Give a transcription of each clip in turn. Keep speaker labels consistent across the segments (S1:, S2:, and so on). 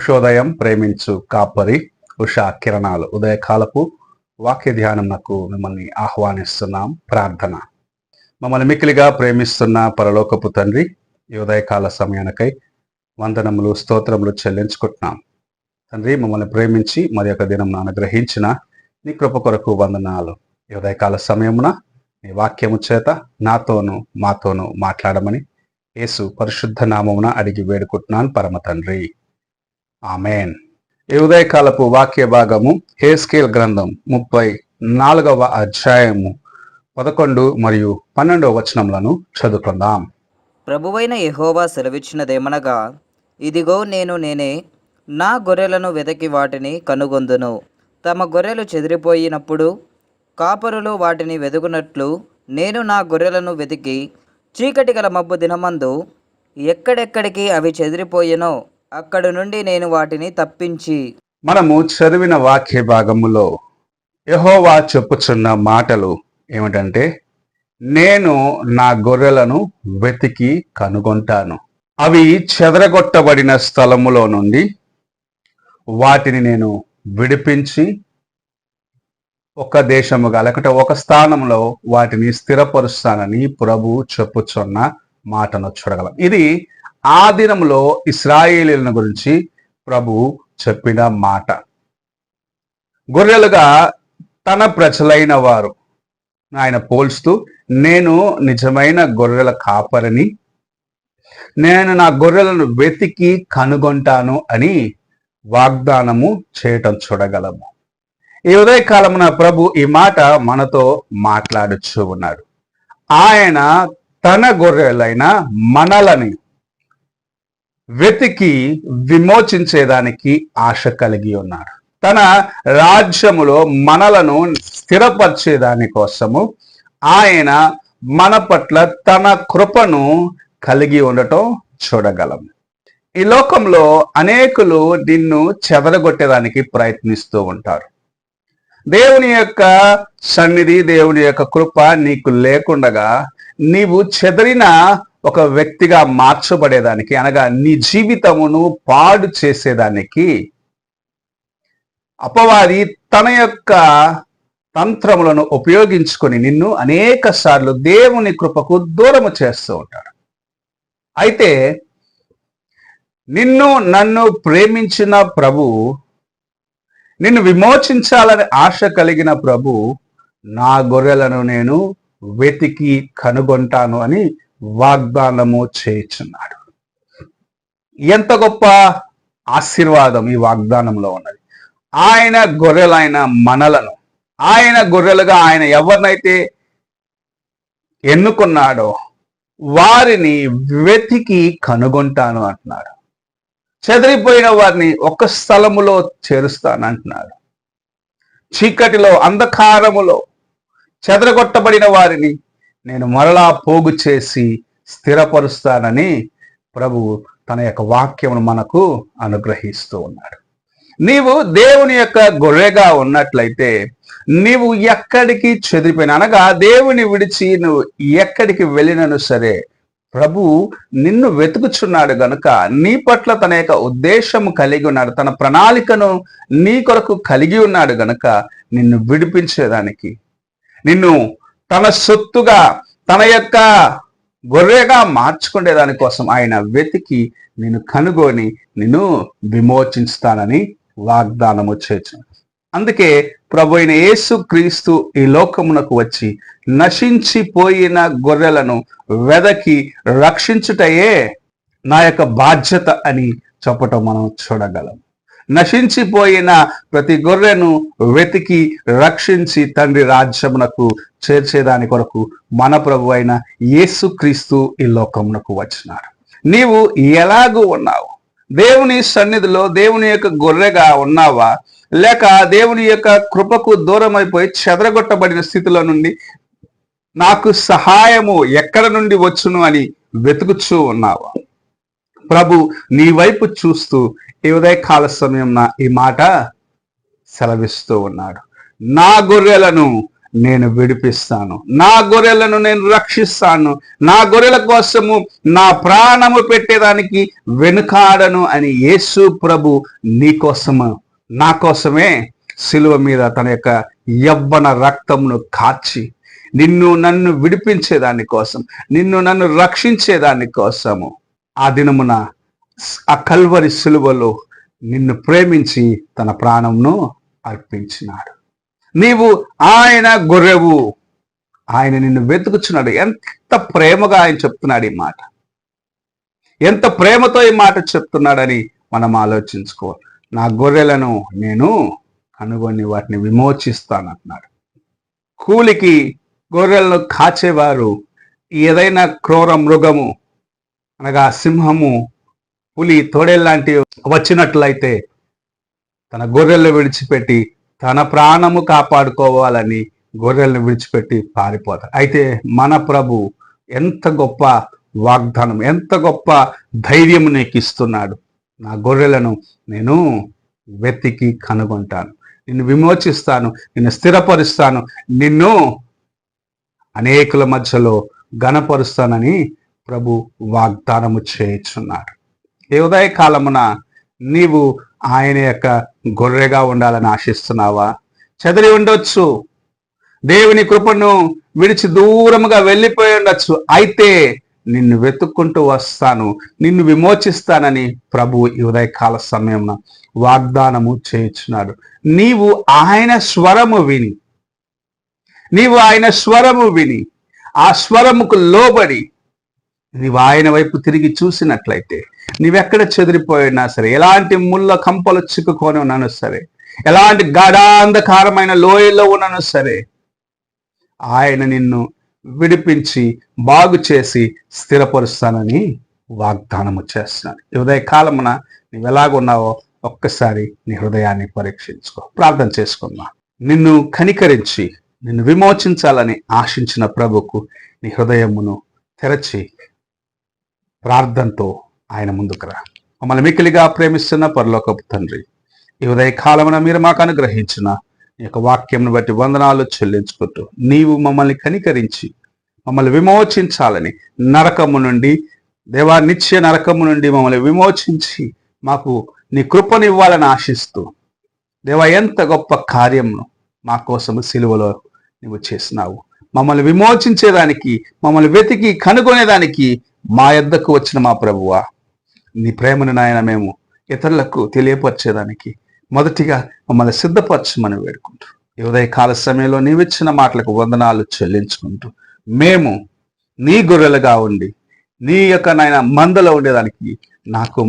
S1: ఉషోదయం ప్రేమించు కాపరి ఉషా కిరణాలు ఉదయకాలపు వాక్య ధ్యానంకు మిమ్మల్ని ఆహ్వానిస్తున్నాం. ప్రార్థన. మమ్మల్ని మిక్కిలిగా ప్రేమిస్తున్న పరలోకపు తండ్రి, ఈ ఉదయకాల సమయానికై వందనములు స్తోత్రములు చెల్లించుకుంటున్నాం. తండ్రి, మమ్మల్ని ప్రేమించి మరి యొక్క దినం అనుగ్రహించిన నీ కృప కొరకు వందనాలు. ఈ ఉదయకాల సమయమున నీ వాక్యము చేత నాతోనూ మాతోనూ మాట్లాడమని యేసు పరిశుద్ధ నామమున అడిగి వేడుకుంటున్నాను పరమ తండ్రి, ఆమెన్. ఈ ఉదయకాలపు వాక్య భాగము హెస్కేల్ గ్రంథం 34వ అధ్యాయము 11 మరియు 12వ వచనములను చదువుకుందాం.
S2: ప్రభువైన యెహోవా సెలవిచ్చినదేమనగా, ఇదిగో నేనే నా గొర్రెలను వెతికి వాటిని కనుగొందును. తమ గొర్రెలు చెదిరిపోయినప్పుడు కాపరులు వాటిని వెతుకున్నట్లు నేను నా గొర్రెలను వెతికి చీకటి గల మబ్బు దినమందు ఎక్కడెక్కడికి అవి చెదిరిపోయినో అక్కడి నుండి నేను వాటిని తప్పించి.
S1: మనము చదివిన వాక్య భాగములో యెహోవా చెప్పుచున్న మాటలు ఏమిటంటే, నేను నా గొర్రెలను వెతికి కనుగొంటాను. అవి చెదరగొట్టబడిన స్థలములో నుండి వాటిని నేను విడిపించి ఒక దేశముగా లేకుంటే ఒక స్థానంలో వాటిని స్థిరపరుస్తానని ప్రభు చెప్పుచున్న మాటను చూడగలం. ఇది ఆ దినములో ఇశ్రాయేలీయులను గురించి ప్రభు చెప్పిన మాట. గొర్రెలుగా తన ప్రజలైన వారు ఆయన పోల్స్తూ, నేను నిజమైన గొర్రెల కాపరిని, నేను నా గొర్రెలను వెతికి కనుగొంటాను అని వాగ్దానము చేయటం చూడగలము. ఈ ఉదయకాలమున ప్రభు ఈ మాట మనతో మాట్లాడుచూ ఉన్నాడు. ఆయన తన గొర్రెలైన మనలని వెతికి విమోచించేదానికి ఆశ కలిగి ఉన్నాడు. తన రాజ్యములో మనలను స్థిరపరిచేదాని కోసము ఆయన మన పట్ల తన కృపను కలిగి ఉండటం చూడగలము. ఈ లోకంలో అనేకులు నిన్ను చెదరగొట్టేదానికి ప్రయత్నిస్తూ ఉంటారు. దేవుని యొక్క సన్నిధి, దేవుని యొక్క కృప నీకు లేకుండగా నీవు చెదరిన ఒక వ్యక్తిగా మార్చబడేదానికి, అనగా నీ జీవితమును పాడు చేసేదానికి అపవాది తన యొక్క తంత్రములను ఉపయోగించుకొని నిన్ను అనేక సార్లు దేవుని కృపకు దూరము చేస్తూ ఉంటాడు. అయితే నిన్ను నన్ను ప్రేమించిన ప్రభు, నిన్ను విమోచించాలని ఆశ కలిగిన ప్రభు, నా గొర్రెలను నేను వెతికి కనుగొంటాను అని వాగ్దానము చేయుచున్నాడు. ఎంత గొప్ప ఆశీర్వాదం ఈ వాగ్దానంలో ఉన్నది. ఆయన గొర్రెలైన మనలను, ఆయన గొర్రెలుగా ఆయన ఎవరినైతే ఎన్నుకున్నాడో వారిని వెతికి కనుగొంటాను అంటున్నాడు. చెదిరిపోయిన వారిని ఒక స్థలములో చేరుస్తానంటున్నాడు. చీకటిలో, అంధకారములో చెదరగొట్టబడిన వారిని నేను మరలా పోగు చేసి స్థిరపరుస్తానని ప్రభు తన యొక్క వాక్యమును మనకు అనుగ్రహిస్తూ ఉన్నాడు. నీవు దేవుని యొక్క గొర్రెగా ఉన్నట్లయితే నీవు ఎక్కడికి చెదిరిపోయిన, అనగా దేవుని విడిచి నువ్వు ఎక్కడికి వెళ్ళినను సరే ప్రభు నిన్ను వెతుకుచున్నాడు గనుక, నీ పట్ల తన యొక్క ఉద్దేశము కలిగి ఉన్నాడు, తన ప్రణాళికను నీ కొరకు కలిగి ఉన్నాడు గనుక నిన్ను విడిపించేదానికి, నిన్ను తన సొత్తుగా తన యొక్క గొర్రెగా మార్చుకునే దానికోసం ఆయన వెతికి నిన్ను కనుగొని నిన్ను విమోచిస్తానని వాగ్దానము చేర్చు. అందుకే ప్రభు అయిన యేసు క్రీస్తు ఈ లోకమునకు వచ్చి నశించిపోయిన గొర్రెలను వెదకి రక్షించుటయే నా యొక్క బాధ్యత అని చెప్పటం మనం చూడగలం. నశించిపోయిన ప్రతి గొర్రెను వెతికి రక్షించి తండ్రి రాజ్యమునకు చేర్చేదాని కొరకు మన ప్రభు అయిన యేసు క్రీస్తు ఈ లోకమునకు వచ్చినాడు. నీవు ఎలాగూ ఉన్నావు? దేవుని సన్నిధిలో దేవుని యొక్క గొర్రెగా ఉన్నావా, లేక దేవుని యొక్క కృపకు దూరం అయిపోయి చెదరగొట్టబడిన స్థితిలో నుండి నాకు సహాయము ఎక్కడ నుండి వచ్చును అని వెతుకుచూ ఉన్నావా? ప్రభు నీ వైపు చూస్తూ ఈ ఉదయకాల సమయం ఈ మాట సెలవిస్తూ ఉన్నాడు. నా గొర్రెలను నేను విడిపిస్తాను, నా గొర్రెలను నేను రక్షిస్తాను, నా గొర్రెల కోసము నా ప్రాణము పెట్టేదానికి వెనుకాడను అని యేసు ప్రభు నీ కోసము నా కోసమే శిలువ మీద తన యొక్క యవ్వన రక్తమును కార్చి నిన్ను నన్ను విడిపించేదాని కోసం, నిన్ను నన్ను రక్షించేదాని కోసము ఆ దినమున ఆ కల్వరి శిలువలో నిన్ను ప్రేమించి తన ప్రాణంను అర్పించినాడు. నీవు ఆయన గొర్రెవు, ఆయన నిన్ను వెతుకుచున్నాడు. ఎంత ప్రేమగా ఆయన చెప్తున్నాడు ఈ మాట, ఎంత ప్రేమతో ఈ మాట చెప్తున్నాడని మనం ఆలోచించుకోవాలి. నా గొర్రెలను నేను కనుగొని వాటిని విమోచిస్తానంటున్నాడు. కూలికి గొర్రెలను కాచేవారు ఏదైనా క్రూర మృగము అనగా సింహము, పులి, తోడేల్లాంటివి వచ్చినట్లయితే తన గొర్రెలను విడిచిపెట్టి తన ప్రాణము కాపాడుకోవాలని గొర్రెలను విడిచిపెట్టి పారిపోతారు. అయితే మన ప్రభు ఎంత గొప్ప వాగ్దానం, ఎంత గొప్ప ధైర్యం నీకు ఇస్తున్నాడు. నా గొర్రెలను నేను వెతికి కనుగొంటాను, నిన్ను విమోచిస్తాను, నిన్ను స్థిరపరుస్తాను, నిన్ను అనేకుల మధ్యలో ఘనపరుస్తానని ప్రభు వాగ్దానము చేయుచున్నాడు. ఈ ఉదయకాలమున నీవు ఆయన యొక్క గొర్రెగా ఉండాలని ఆశిస్తున్నావా? చెదిరి ఉండొచ్చు, దేవుని కృపను విడిచి దూరముగా వెళ్ళిపోయి ఉండొచ్చు. అయితే నిన్ను వెతుక్కుంటూ వస్తాను, నిన్ను విమోచిస్తానని ప్రభు ఈ ఉదయకాల సమయంలో వాగ్దానము చేయుచున్నాడు. నీవు ఆయన స్వరము విని, ఆ స్వరముకు లోబడి నీవు ఆయన వైపు తిరిగి చూసినట్లయితే, నీవెక్కడ చెదిరిపోయినా సరే, ఎలాంటి ముళ్ళ కంపలు చిక్కుకొని ఉన్నాను సరే, ఎలాంటి గాఢాంధకారమైన లోయల్లో ఉన్నాను సరే, ఆయన నిన్ను విడిపించి బాగు చేసి స్థిరపరుస్తానని వాగ్దానము చేస్తున్నాడు. ఈ ఉదయకాలమున నీవు ఎలాగున్నావో ఒక్కసారి నీ హృదయాన్ని పరీక్షించుకో. ప్రార్థన చేసుకుందాం. నిన్ను కనికరించి నిన్ను విమోచించాలని ఆశించిన ప్రభుకు నీ హృదయమును తెరచి ప్రార్థనతో ఆయన ముందుకు రా. మమ్మల్ని మిక్కిలిగా ప్రేమిస్తున్న పరలోకపు తండ్రి, ఈ ఉదయకాలమున మీరు మాకు అనుగ్రహించిన ఈ యొక్క వాక్యంను బట్టి వందనాలు చెల్లించుకుంటూ, నీవు మమ్మల్ని కనికరించి మమ్మల్ని విమోచించాలని, నరకము నుండి, దేవా నిత్య నరకము నుండి మమ్మల్ని విమోచించి మాకు నీ కృపను ఇవ్వాలని ఆశిస్తూ, దేవా ఎంత గొప్ప కార్యమును మా కోసము సిలువలో నువ్వు చేసినావు. మమ్మల్ని విమోచించేదానికి, మమ్మల్ని వెతికి కనుగొనేదానికి మా యొద్దకు వచ్చిన మా ప్రభువా, నీ ప్రేమను నాయన మేము ఇతరులకు తెలియపరిచేదానికి మొదటిగా మమ్మల్ని సిద్ధపరచమని వేడుకుంటూ, ఈ ఉదయకాల సమయంలో నీవిచ్చిన మాటలకు వందనాలు చెల్లించుకుంటూ, మేము నీ గొర్రెలుగా ఉండి నీ యొక్క నాయన మందలో ఉండేదానికి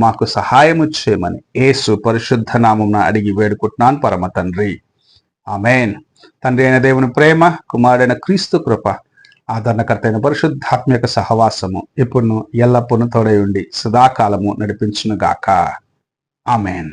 S1: మాకు సహాయము చేయమని యేసు పరిశుద్ధ నామమున అడిగి వేడుకుంటున్నాను పరమ తండ్రి, ఆమేన్. తండ్రి అయిన దేవుని ప్రేమ, కుమారుడైన క్రీస్తు కృప, ఆదరణకర్త అయిన పరిశుద్ధాత్మక సహవాసము ఇప్పుడు ఎల్లప్పుడూ తోడై ఉండి సదాకాలము నడిపించునుగాక. ఆమేన్.